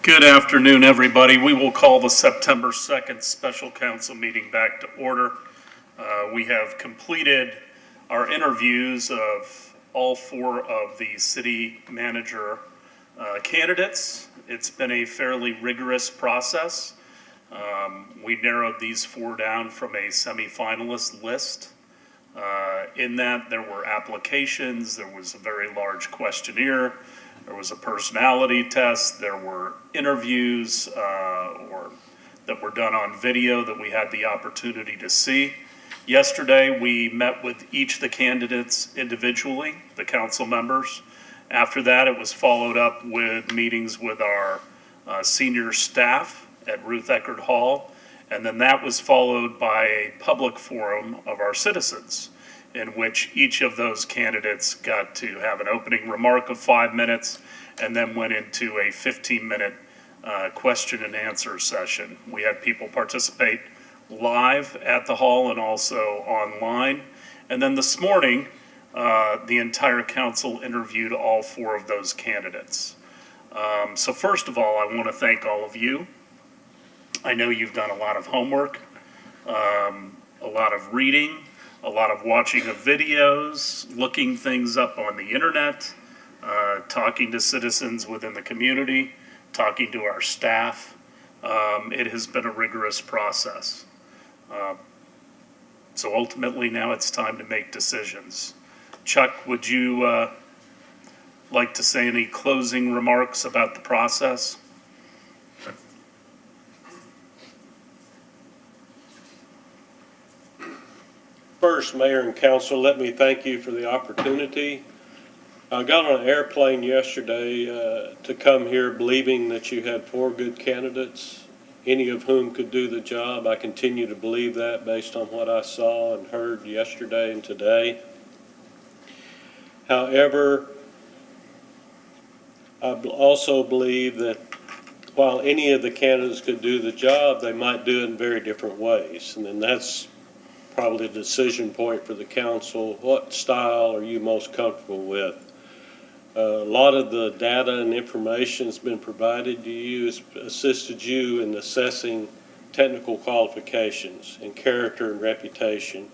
Good afternoon, everybody. We will call the September 2nd special council meeting back to order. We have completed our interviews of all four of the city manager candidates. It's been a fairly rigorous process. We narrowed these four down from a semi-finalist list. In that, there were applications, there was a very large questionnaire, there was a personality test, there were interviews that were done on video that we had the opportunity to see. Yesterday, we met with each of the candidates individually, the council members. After that, it was followed up with meetings with our senior staff at Ruth Eckerd Hall, and then that was followed by a public forum of our citizens, in which each of those candidates got to have an opening remark of 5 minutes and then went into a 15-minute question and answer session. We had people participate live at the hall and also online. And then this morning, the entire council interviewed all four of those candidates. So first of all, I want to thank all of you. I know you've done a lot of homework, a lot of reading, a lot of watching of videos, looking things up on the internet, talking to citizens within the community, talking to our staff. It has been a rigorous process. So ultimately now it's time to make decisions. Chuck, would you like to say any closing remarks about the process? First, Mayor and Council, let me thank you for the opportunity. I got on an airplane yesterday to come here believing that you had four good candidates, any of whom could do the job. I continue to believe that based on what I saw and heard yesterday and today. However, I also believe that while any of the candidates could do the job, they might do it in very different ways. And then that's probably the decision point for the council. What style are you most comfortable with? A lot of the data and information that's been provided to you has assisted you in assessing technical qualifications and character and reputation.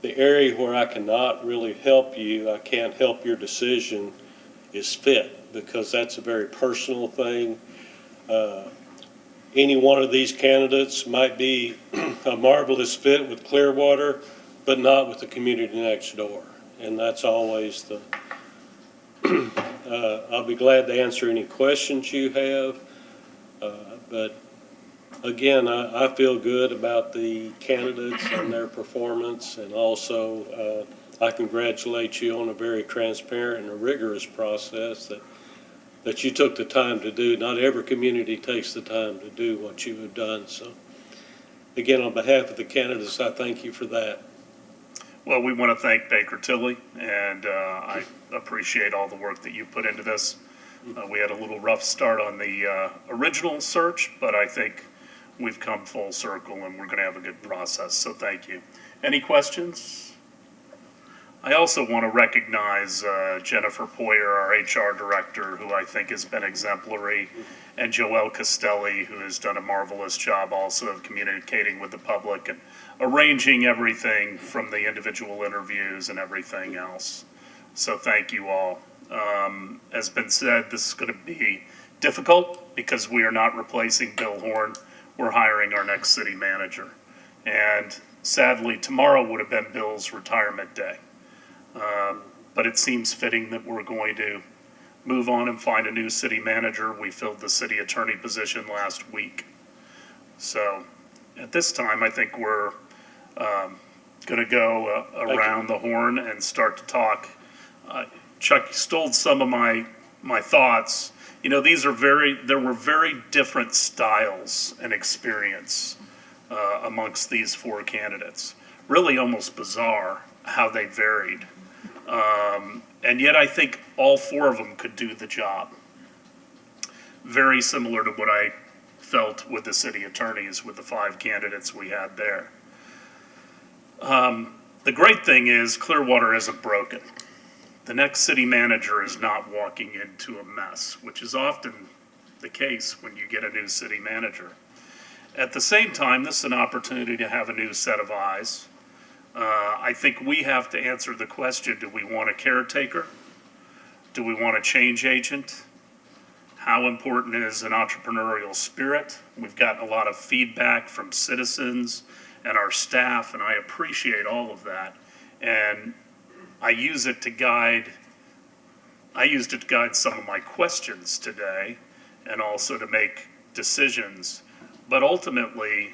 The area where I cannot really help you, I can't help your decision, is fit, because that's a very personal thing. Any one of these candidates might be a marvelous fit with Clearwater, but not with the community next door. And that's always the, I'll be glad to answer any questions you have. But again, I feel good about the candidates and their performance, and also I congratulate you on a very transparent and a rigorous process that you took the time to do. Not every community takes the time to do what you have done. So again, on behalf of the candidates, I thank you for that. Well, we want to thank Baker Tilly, and I appreciate all the work that you put into this. We had a little rough start on the original search, but I think we've come full circle and we're going to have a good process, so thank you. Any questions? I also want to recognize Jennifer Poyer, our HR director, who I think has been exemplary, and Joelle Castelli, who has done a marvelous job also of communicating with the public and arranging everything from the individual interviews and everything else. So thank you all. As been said, this is going to be difficult because we are not replacing Bill Horn. We're hiring our next city manager. And sadly, tomorrow would have been Bill's retirement day. But it seems fitting that we're going to move on and find a new city manager. We filled the city attorney position last week. So at this time, I think we're going to go around the horn and start to talk. Chuck stole some of my thoughts. You know, there were very different styles and experience amongst these four candidates. Really almost bizarre how they varied. And yet I think all four of them could do the job. Very similar to what I felt with the city attorneys with the 5 candidates we had there. The great thing is Clearwater isn't broken. The next city manager is not walking into a mess, which is often the case when you get a new city manager. At the same time, this is an opportunity to have a new set of eyes. I think we have to answer the question, do we want a caretaker? Do we want a change agent? How important is an entrepreneurial spirit? We've gotten a lot of feedback from citizens and our staff, and I appreciate all of that. And I used it to guide some of my questions today and also to make decisions. But ultimately,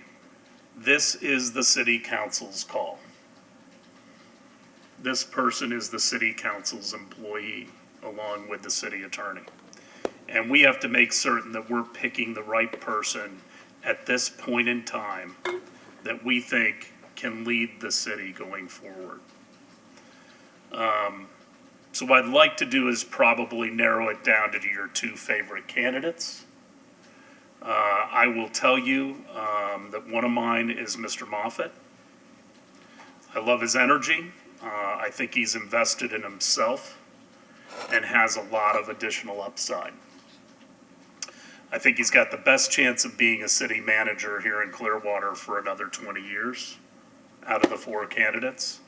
this is the city council's call. This person is the city council's employee along with the city attorney. And we have to make certain that we're picking the right person at this point in time that we think can lead the city going forward. So what I'd like to do is probably narrow it down to your two favorite candidates. I will tell you that one of mine is Mr. Moffett. I love his energy. I think he's invested in himself and has a lot of additional upside. I think he's got the best chance of being a city manager here in Clearwater for another 20 years out of the four candidates.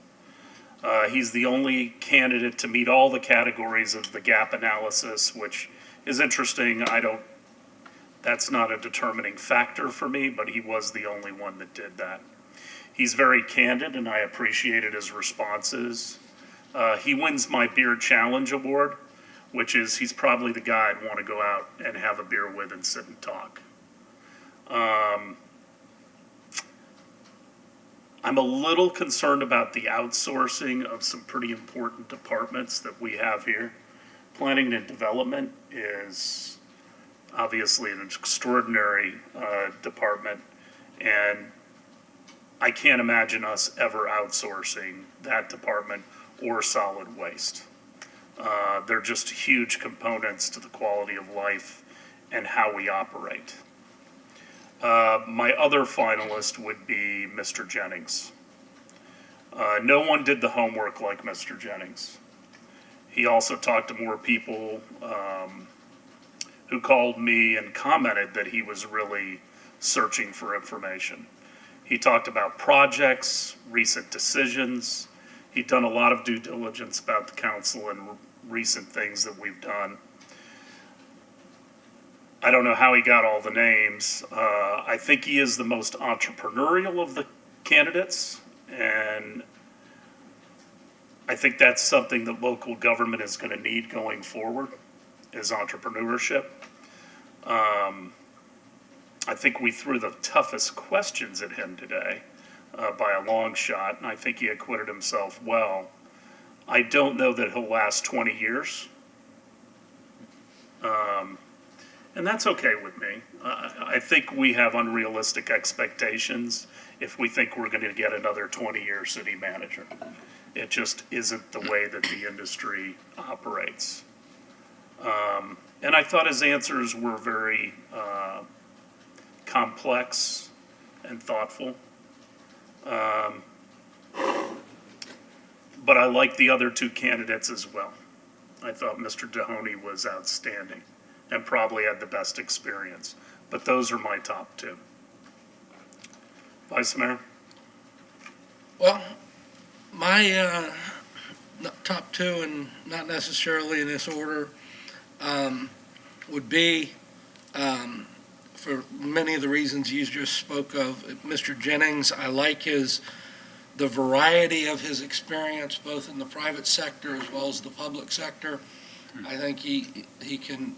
He's the only candidate to meet all the categories of the gap analysis, which is interesting. That's not a determining factor for me, but he was the only one that did that. He's very candid, and I appreciated his responses. He wins my Beer Challenge Award, which is he's probably the guy I'd want to go out and have a beer with and sit and talk. I'm a little concerned about the outsourcing of some pretty important departments that we have here. Planning and development is obviously an extraordinary department, and I can't imagine us ever outsourcing that department or solid waste. They're just huge components to the quality of life and how we operate. My other finalist would be Mr. Jennings. No one did the homework like Mr. Jennings. He also talked to more people who called me and commented that he was really searching for information. He talked about projects, recent decisions. He'd done a lot of due diligence about the council and recent things that we've done. I don't know how he got all the names. I think he is the most entrepreneurial of the candidates, and I think that's something that local government is going to need going forward, is entrepreneurship. I think we threw the toughest questions at him today by a long shot, and I think he acquitted himself well. I don't know that he'll last 20 years. And that's okay with me. I think we have unrealistic expectations if we think we're going to get another 20-year city manager. It just isn't the way that the industry operates. And I thought his answers were very complex and thoughtful. But I like the other two candidates as well. I thought Mr. Mahoney was outstanding and probably had the best experience. But those are my top two. Vice Mayor? Well, my top two, and not necessarily in this order, would be, for many of the reasons you just spoke of, Mr. Jennings. I like the variety of his experience, both in the private sector as well as the public sector. I think he can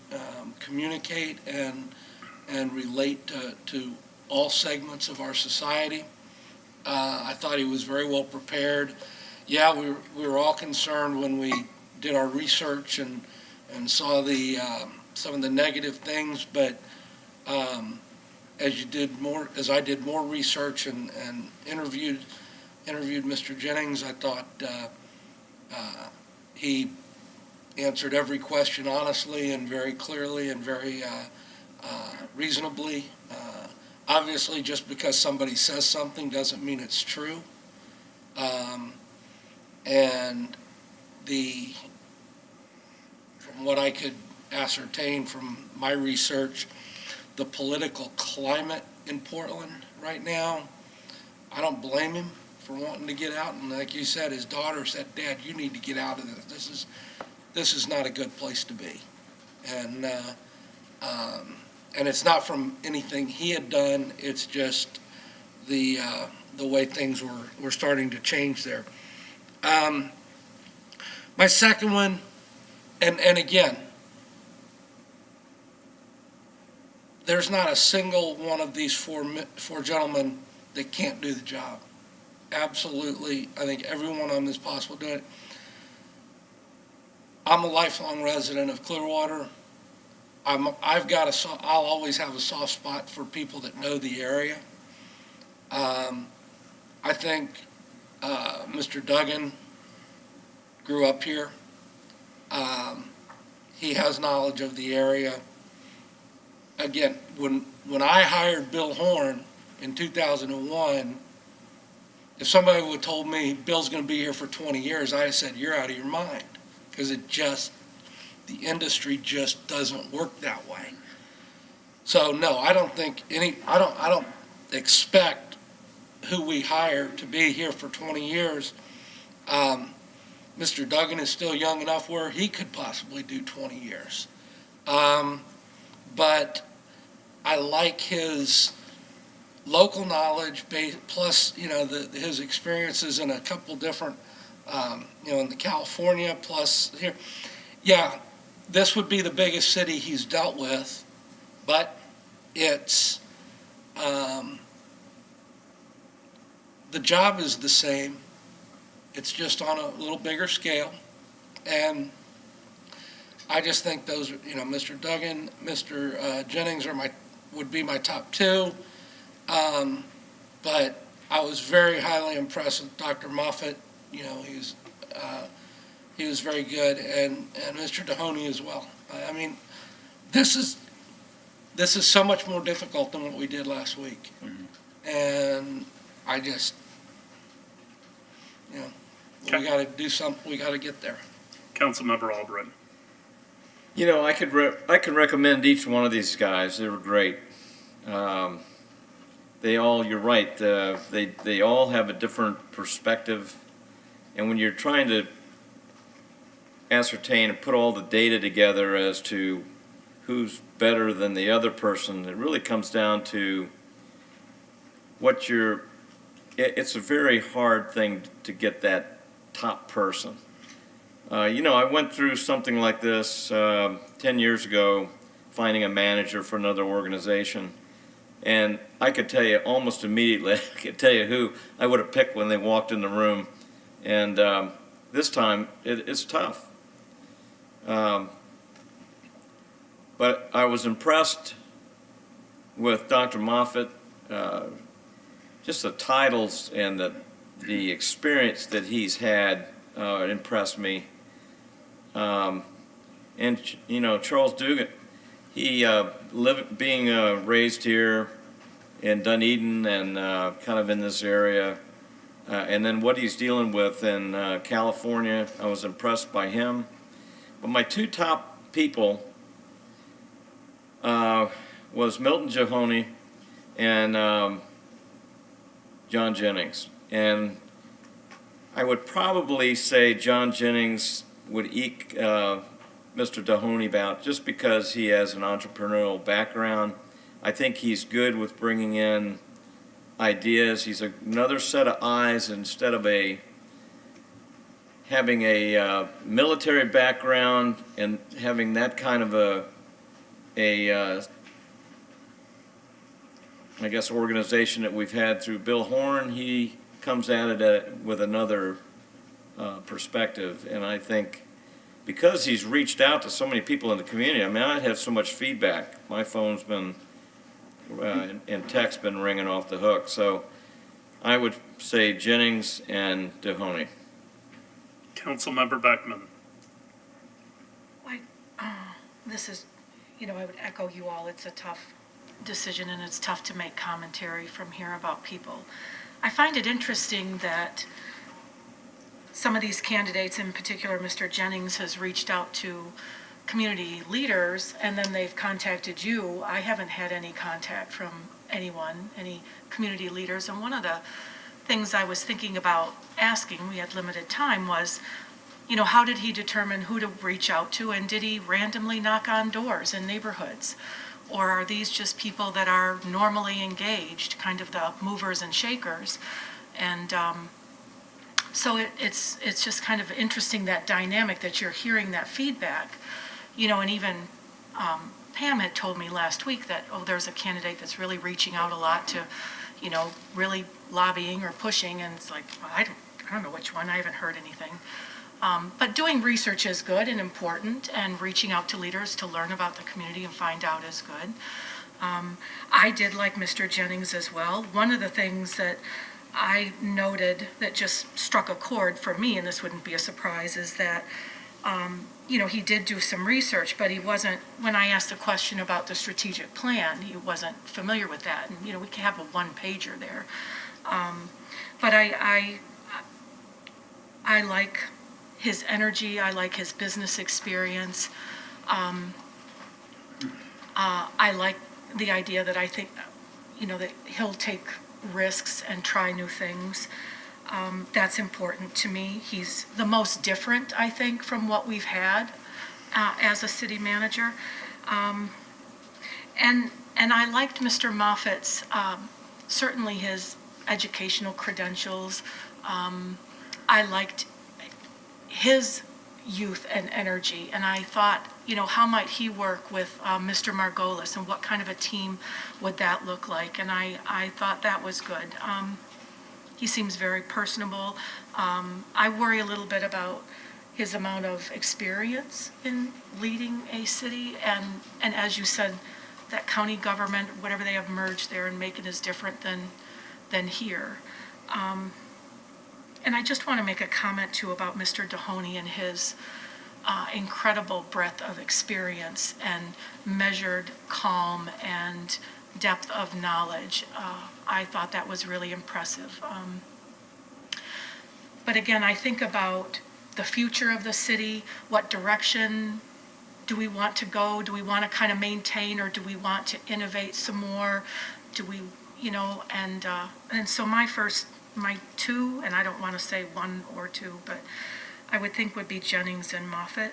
communicate and relate to all segments of our society. I thought he was very well prepared. Yeah, we were all concerned when we did our research and saw some of the negative things, but as I did more research and interviewed Mr. Jennings, I thought he answered every question honestly and very clearly and very reasonably. Obviously, just because somebody says something doesn't mean it's true. And from what I could ascertain from my research the political climate in Portland right now. I don't blame him for wanting to get out, and like you said, his daughter said, "Dad, you need to get out of this. This is not a good place to be." And and it's not from anything he had done. It's just the way things were starting to change there. My second one, and again, there's not a single one of these four gentlemen that can't do the job. Absolutely, I think every one of them is possible to do it. I'm a lifelong resident of Clearwater. I'll always have a soft spot for people that know the area. I think Mr. Duggan grew up here. He has knowledge of the area. Again, when I hired Bill Horn in 2001, if somebody would have told me Bill's going to be here for 20 years, I'd have said, "You're out of your mind," because the industry just doesn't work that way. So no, I don't expect who we hire to be here for 20 years. Mr. Duggan is still young enough where he could possibly do 20 years. But I like his local knowledge plus, his experiences in a couple different, in the California plus here. Yeah, this would be the biggest city he's dealt with, but it's, the job is the same. It's just on a little bigger scale. And I just think those, Mr. Duggan, Mr. Jennings would be my top two. But I was very highly impressed with Dr. Moffett. He was very good, and Mr. Dahoney as well. I mean, this is so much more difficult than what we did last week. Mm-hmm. And I just, we got to do something. We got to get there. Councilmember Albritton. I could recommend each one of these guys. They were great. You're right. They all have a different perspective, and when you're trying to ascertain and put all the data together as to who's better than the other person, it really comes down to it's a very hard thing to get that top person. I went through something like this 10 years ago, finding a manager for another organization. And I could tell you almost immediately, I could tell you who I would have picked when they walked in the room. And this time, it's tough. But I was impressed with Dr. Moffett. Just the titles and the experience that he's had impressed me. And Charles Dugan, he being raised here in Dunedin and kind of in this area, and then what he's dealing with in California, I was impressed by him. But my two top people was Milton Jahoney and John Jennings. And I would probably say John Jennings would eke Mr. Dahoney out just because he has an entrepreneurial background. I think he's good with bringing in ideas. He's another set of eyes instead of having a military background and having that kind of I guess, organization that we've had through Bill Horn. He comes at it with another perspective, and I think because he's reached out to so many people in the community, I mean, I have so much feedback. My phone's been and text been ringing off the hook. So I would say Jennings and Dahoney. Councilmember Beckman. This is, I would echo you all. It's a tough decision, and it's tough to make commentary from here about people. I find it interesting that some of these candidates, in particular Mr. Jennings, has reached out to community leaders, and then they've contacted you. I haven't had any contact from anyone, any community leaders. And one of the things I was thinking about asking, we had limited time, was, how did he determine who to reach out to? And did he randomly knock on doors in neighborhoods? Or are these just people that are normally engaged, kind of the movers and shakers? And so it's just kind of interesting, that dynamic, that you're hearing that feedback. And even Pam had told me last week that, there's a candidate that's really reaching out a lot to, really lobbying or pushing, and it's like, well, I don't know which one, I haven't heard anything. But doing research is good and important, and reaching out to leaders to learn about the community and find out is good. I did like Mr. Jennings as well. One of the things that I noted that just struck a chord for me, and this wouldn't be a surprise, is that, he did do some research, but he wasn't, when I asked a question about the strategic plan, he wasn't familiar with that. And, we can have a one-pager there. But I like his energy. I like his business experience. I like the idea that I think, that he'll take risks and try new things. That's important to me. He's the most different, I think, from what we've had as a city manager. And I liked Mr. Moffat's, certainly his educational credentials. I liked his youth and energy, and I thought, how might he work with Mr. Margolis, and what kind of a team would that look like? And I thought that was good. He seems very personable. I worry a little bit about his amount of experience in leading a city, and as you said, that county government, whatever they have merged there, and Macon is different than here. And I just want to make a comment too about Mr. Dohoney and his incredible breadth of experience and measured calm and depth of knowledge. I thought that was really impressive. But again, I think about the future of the city. What direction do we want to go? Do we want to kind of maintain, or do we want to innovate some more? Do we, and so my two, and I don't want to say one or two, but I would think would be Jennings and Moffett.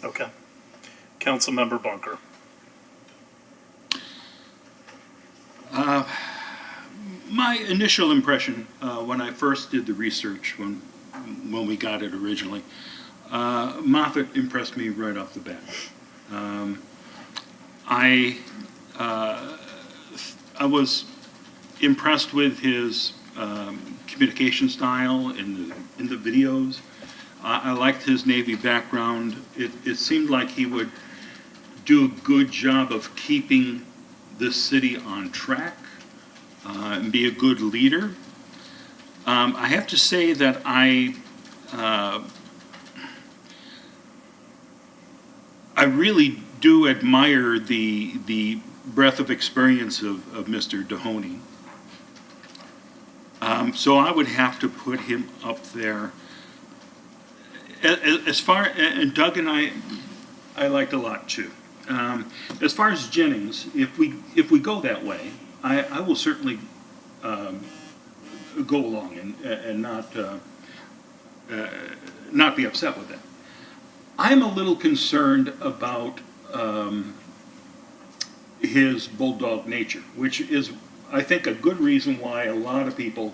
Okay. Councilmember Bunker. My initial impression when I first did the research, when we got it originally, Moffett impressed me right off the bat. I was impressed with his communication style in the videos. I liked his Navy background. It seemed like he would do a good job of keeping the city on track and be a good leader. I have to say that I really do admire the breadth of experience of Mr. Dohoney. So I would have to put him up there. As far, and Doug and I liked a lot too. As far as Jennings, if we go that way, I will certainly go along and not be upset with that. I'm a little concerned about his bulldog nature, which is, I think, a good reason why a lot of people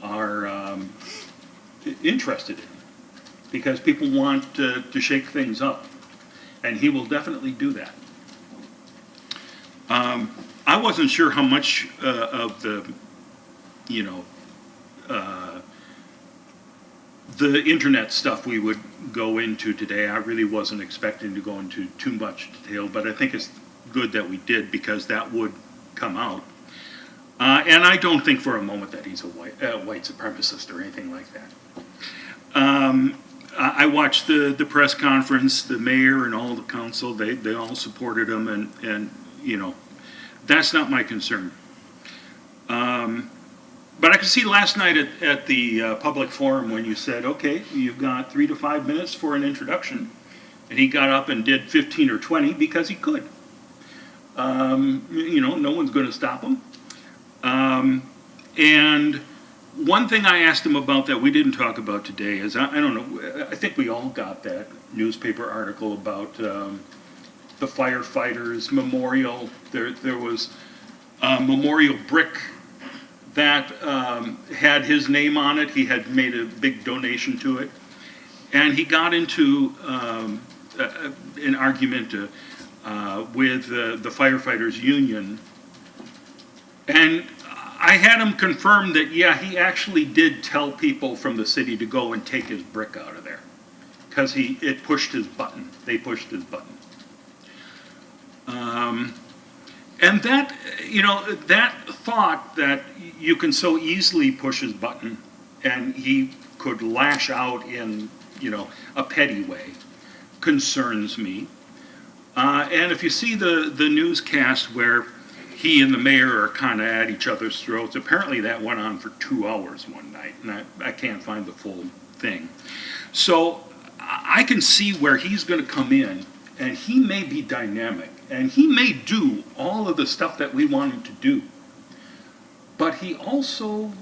are interested in him, because people want to shake things up, and he will definitely do that. I wasn't sure how much of the internet stuff we would go into today. I really wasn't expecting to go into too much detail, but I think it's good that we did, because that would come out. And I don't think for a moment that he's a white supremacist or anything like that. I watched the press conference. The mayor and all the council, they all supported him, and that's not my concern. But I could see last night at the public forum when you said, okay, you've got 3 to 5 minutes for an introduction. And he got up and did 15 or 20 because he could. No one's going to stop him. And one thing I asked him about that we didn't talk about today is, I don't know, I think we all got that newspaper article about the firefighters memorial. There was a memorial brick that had his name on it. He had made a big donation to it. And he got into an argument with the firefighters union. And I had him confirm that, yeah, he actually did tell people from the city to go and take his brick out of there. Because it pushed his button. They pushed his button. And that, that thought that you can so easily push his button and he could lash out in, a petty way concerns me. And if you see the newscast where he and the mayor are kind of at each other's throats, apparently that went on for 2 hours one night, and I can't find the full thing. So I can see where he's going to come in, and he may be dynamic, and he may do all of the stuff that we want him to do. But he also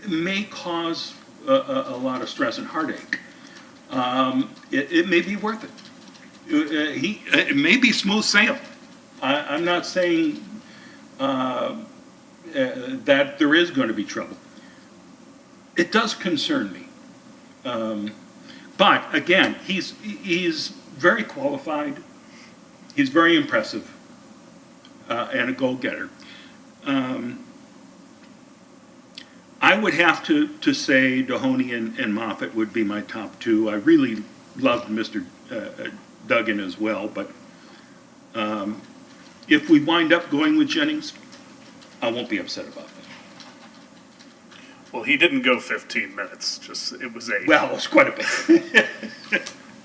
may cause a lot of stress and heartache. It may be worth it. It may be smooth sailing. I'm not saying that there is going to be trouble. It does concern me. But again, he's very qualified. He's very impressive and a go-getter. I would have to say Dohoney and Moffett would be my top two. I really loved Mr. Duggan as well, but if we wind up going with Jennings, I won't be upset about that. Well, he didn't go 15 minutes, it was 8. Well, it's quite a bit.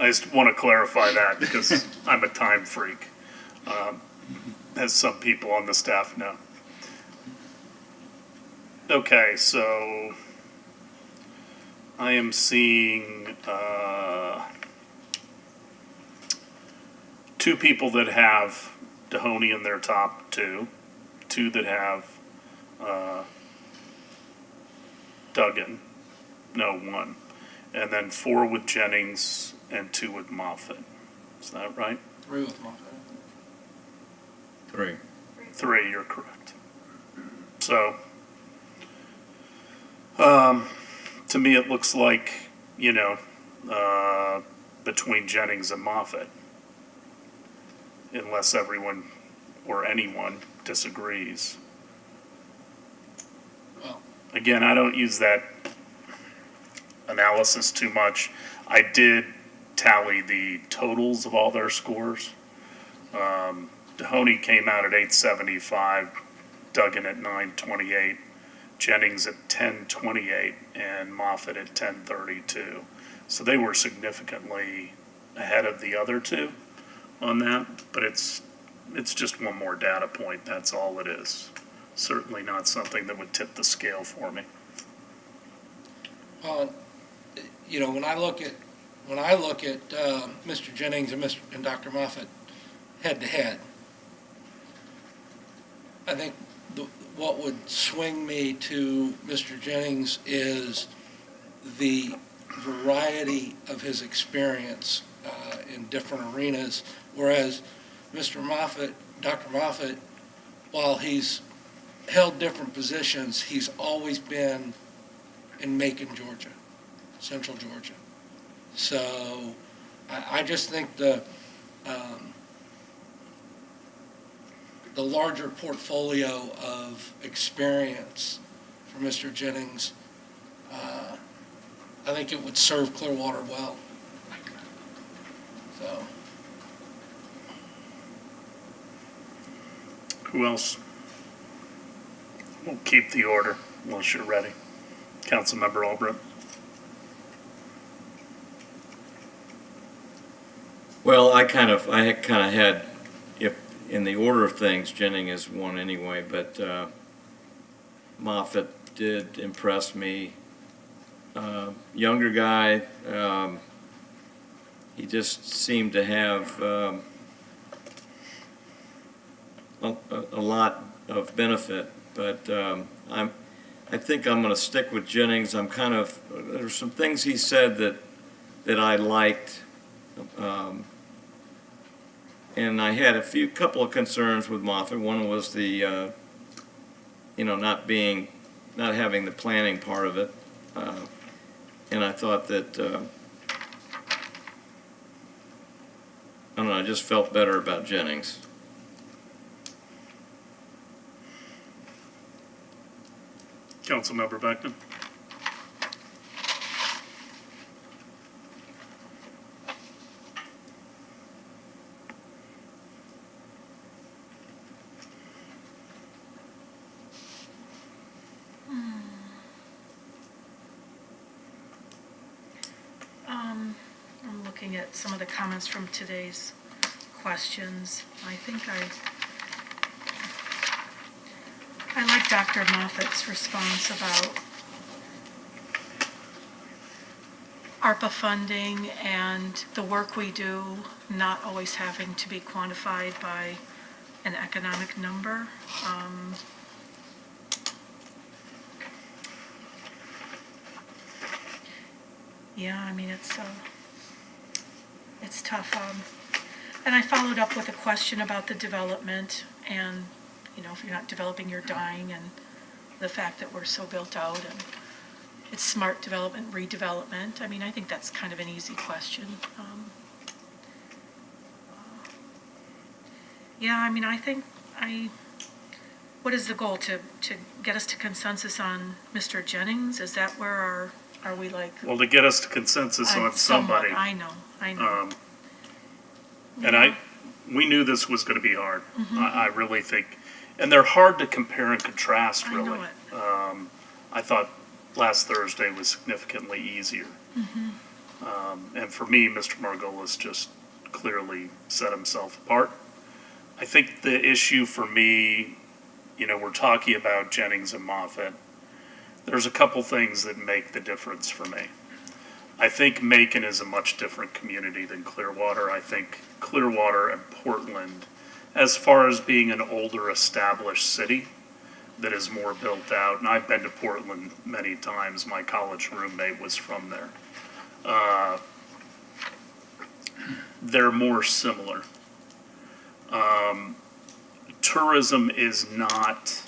I just want to clarify that because I'm a time freak, as some people on the staff know. Okay, so I am seeing 2 people that have Dohoney in their top 2 that have Duggan, no, 1, and then 4 with Jennings and 2 with Moffett. Is that right? 3 with Moffett. 3. 3, you're correct. So, to me, it looks like, between Jennings and Moffett, unless everyone or anyone disagrees. Well, Again, I don't use that analysis too much. I did tally the totals of all their scores. Dohoney came out at 875, Duggan at 928, Jennings at 1028, and Moffett at 1032. So they were significantly ahead of the other 2 on that, but it's just one more data point, that's all it is. Certainly not something that would tip the scale for me. when I look at Mr. Jennings and Dr. Moffett head to head, I think what would swing me to Mr. Jennings is the variety of his experience in different arenas, whereas Dr. Moffett, while he's held different positions, he's always been in Macon, Georgia, Central Georgia. So I just think the larger portfolio of experience for Mr. Jennings, I think it would serve Clearwater well. So, Who else? We'll keep the order unless you're ready. Councilmember Albrecht. Well, I kind of had, if in the order of things, Jennings is 1 anyway, but Moffett did impress me. Younger guy, he just seemed to have a lot of benefit. But I think I'm going to stick with Jennings. There's some things he said that I liked. And I had a couple of concerns with Moffett. One was the, not having the planning part of it. And I thought that, I don't know, I just felt better about Jennings. Councilmember Beckman? I'm looking at some of the comments from today's questions. I think I like Dr. Moffitt's response about ARPA funding and the work we do not always having to be quantified by an economic number. Yeah, I mean, it's tough. And I followed up with a question about the development and, if you're not developing, you're dying, and the fact that we're so built out, and it's smart development, redevelopment. I mean, I think that's kind of an easy question. Yeah, I mean, what is the goal? To get us to consensus on Mr. Jennings? Is that where are we like? Well, to get us to consensus on somewhat, somebody. I know. And we knew this was going to be hard. I really think, and they're hard to compare and contrast, I really. know it. I thought last Thursday was significantly easier. And for me, Mr. Margolis just clearly set himself apart. I think the issue for me, we're talking about Jennings and Moffett. There's a couple things that make the difference for me. I think Macon is a much different community than Clearwater. I think Clearwater and Portland, as far as being an older established city that is more built out, and I've been to Portland many times, my college roommate was from there. They're more similar. Tourism is not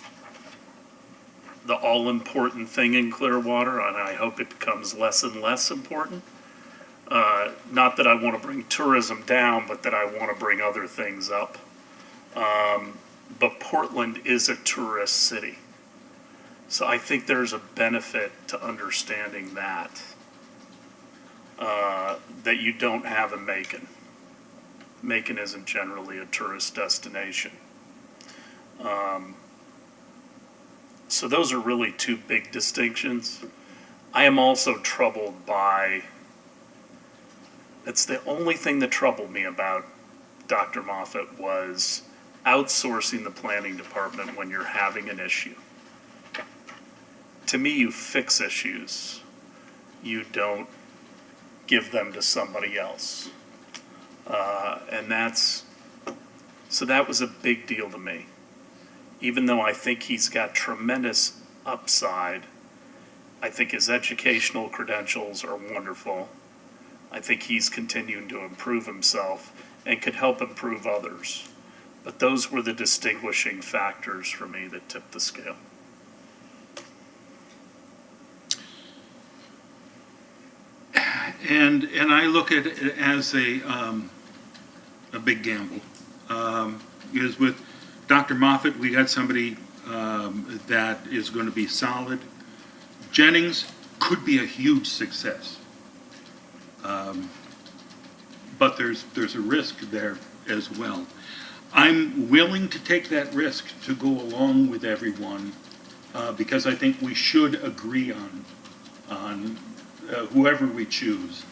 the all-important thing in Clearwater, and I hope it becomes less and less important. Not that I want to bring tourism down, but that I want to bring other things up. But Portland is a tourist city. So I think there's a benefit to understanding that you don't have in Macon. Macon isn't generally a tourist destination. So those are really two big distinctions. I am also troubled by, that's the only thing that troubled me about Dr. Moffett was outsourcing the planning department when you're having an issue. To me, you fix issues. You don't give them to somebody else. So that was a big deal to me. Even though I think he's got tremendous upside, I think his educational credentials are wonderful. I think he's continuing to improve himself and could help improve others. But those were the distinguishing factors for me that tipped the scale. And I look at it as a big gamble. Because with Dr. Moffett, we got somebody that is going to be solid. Jennings could be a huge success. But there's a risk there as well. I'm willing to take that risk to go along with everyone because I think we should agree on whoever we choose.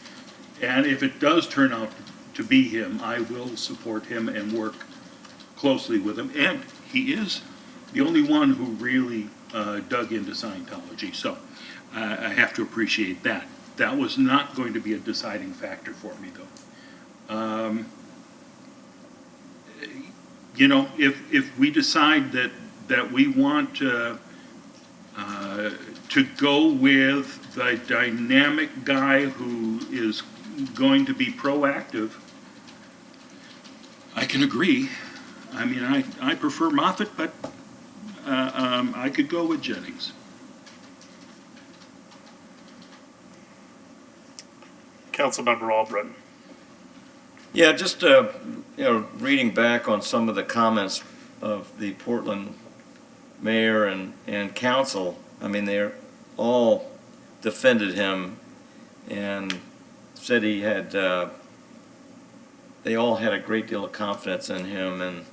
And if it does turn out to be him, I will support him and work closely with him. And he is the only one who really dug into Scientology. So I have to appreciate that. That was not going to be a deciding factor for me, though. You know, if we decide that we want to go with the dynamic guy who is going to be proactive, I can agree. I mean, I prefer Moffett, but I could go with Jennings. Councilmember Albritton. Yeah, just, reading back on some of the comments of the Portland mayor and council, I mean, they're all defended him and said he had, they all had a great deal of confidence in him,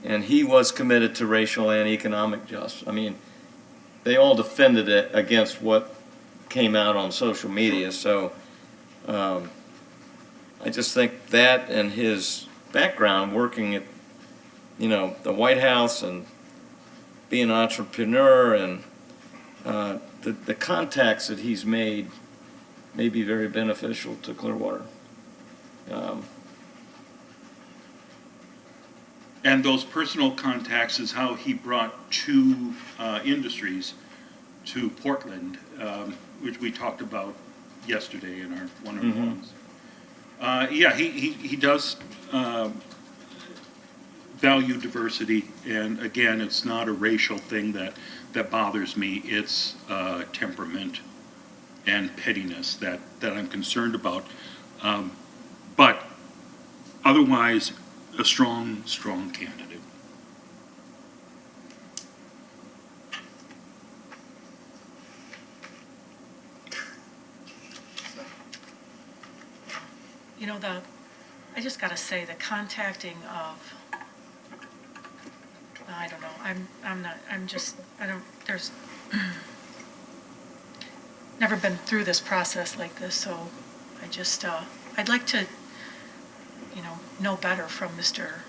and he was committed to racial and economic justice. I mean, they all defended it against what came out on social media, so I just think that and his background working at, the White House and being an entrepreneur and the contacts that he's made may be very beneficial to Clearwater. And those personal contacts is how he brought two industries to Portland, which we talked about yesterday in our one-on-ones. Yeah, he does value diversity, and again, it's not a racial thing that bothers me. It's temperament and pettiness that I'm concerned about. But otherwise, a strong candidate. You know, I just gotta say, the contacting of, I don't know, there's never been through this process like this, so I just, I'd like to, know better from Mr.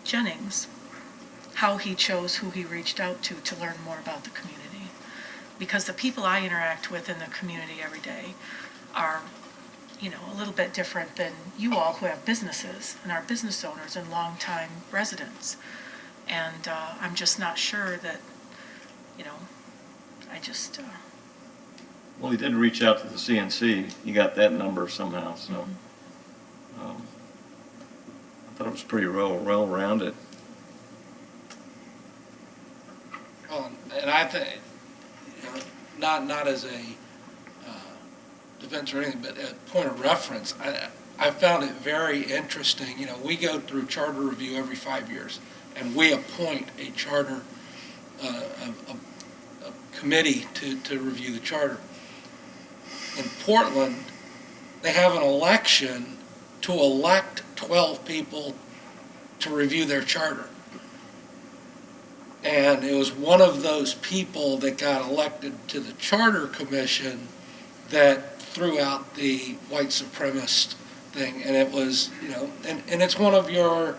Jennings, how he chose who he reached out to learn more about the community. Because the people I interact with in the community every day are, a little bit different than you all who have businesses and are business owners and longtime residents. And I'm just not sure that, I just... Well, he did reach out to the CNC. He got that number somehow, so I thought it was pretty well-rounded. And I think, not as a defense or anything, but a point of reference, I found it very interesting. We go through charter review every 5 years, and we appoint a charter, a committee to review the charter. In Portland, they have an election to elect 12 people to review their charter. And it was one of those people that got elected to the Charter Commission that threw out the white supremacist thing. And it was, and it's one of your,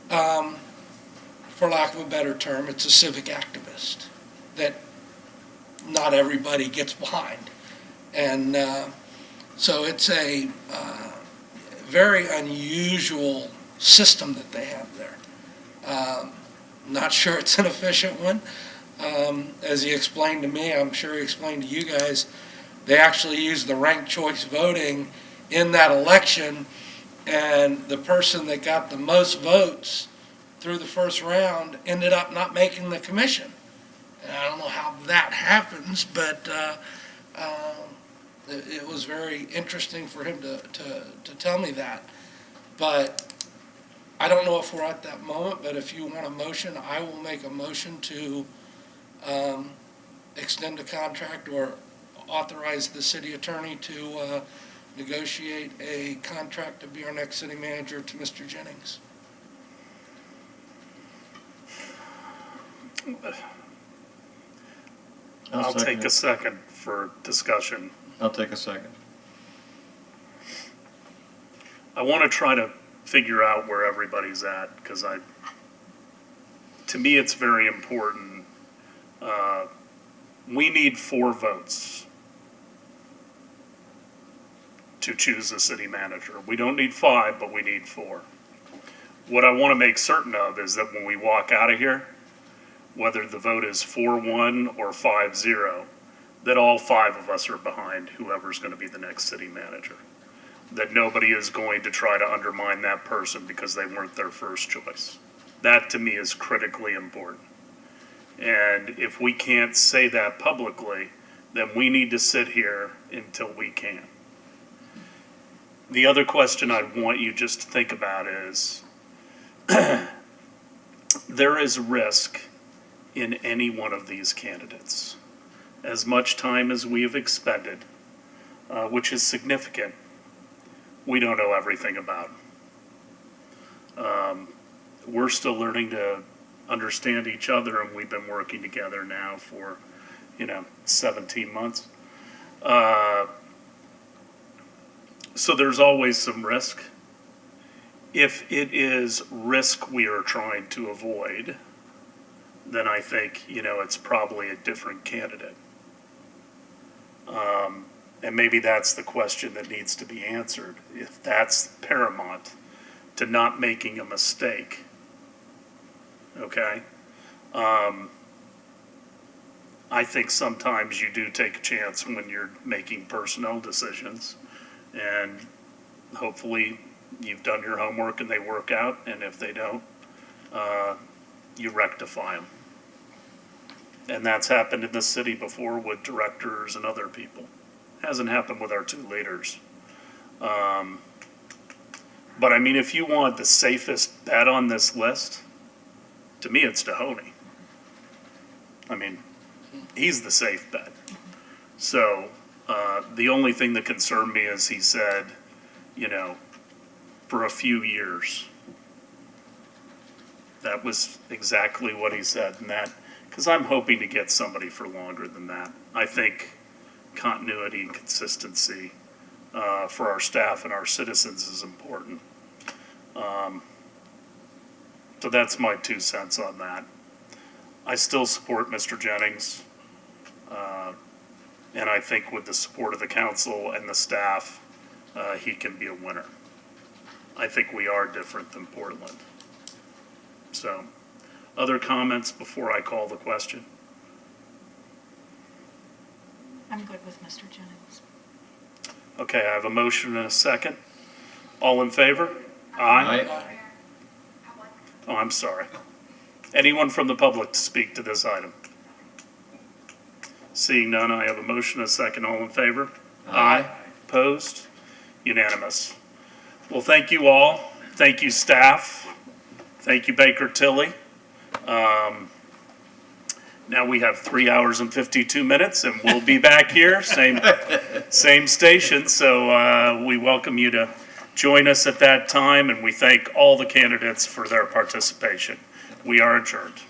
for lack of a better term, it's a civic activist that not everybody gets behind. And so it's a very unusual system that they have there. Not sure it's an efficient one. As he explained to me, I'm sure he explained to you guys, they actually use the ranked choice voting in that election, and the person that got the most votes through the first round ended up not making the commission. And I don't know how that happens, but it was very interesting for him to tell me that. But I don't know if we're at that moment, but if you want a motion, I will make a motion to extend the contract or authorize the city attorney to negotiate a contract to be our next city manager to Mr. Jennings. I'll take a second for discussion. I'll take a second. I want to try to figure out where everybody's at, because to me, it's very important. We need 4 votes to choose a city manager. We don't need 5, but we need 4. What I want to make certain of is that when we walk out of here, whether the vote is 4-1 or 5-0, that all 5 of us are behind whoever's going to be the next city manager. That nobody is going to try to undermine that person because they weren't their first choice. That to me is critically important. And if we can't say that publicly, then we need to sit here until we can. The other question I want you just to think about is, there is risk in any one of these candidates. As much time as we have expended, which is significant, we don't know everything about. We're still learning to understand each other, and we've been working together now for, 17 months. So there's always some risk. If it is risk we are trying to avoid, then I think, it's probably a different candidate. And maybe that's the question that needs to be answered. If that's paramount to not making a mistake, okay? I think sometimes you do take a chance when you're making personnel decisions, and hopefully you've done your homework and they work out, and if they don't, you rectify them. And that's happened in the city before with directors and other people. Hasn't happened with our 2 leaders. But I mean, if you want the safest bet on this list, to me it's Mahoney. I mean, he's the safe bet. So the only thing that concerned me is he said, for a few years. That was exactly what he said, and that, because I'm hoping to get somebody for longer than that. I think continuity and consistency for our staff and our citizens is important. So that's my 2 cents on that. I still support Mr. Jennings, and I think with the support of the council and the staff, he can be a winner. I think we are different than Portland. So, other comments before I call the question? I'm good with Mr. Jennings. Okay, I have a motion and a second. All in favor? Aye. Oh, I'm sorry. Anyone from the public to speak to this item? Seeing none, I have a motion and a second. All in favor? Aye. Opposed? Unanimous. Well, thank you all. Thank you, staff. Thank you, Baker Tilly. Now we have 3 hours and 52 minutes, and we'll be back here, same station. So we welcome you to join us at that time, and we thank all the candidates for their participation. We are adjourned.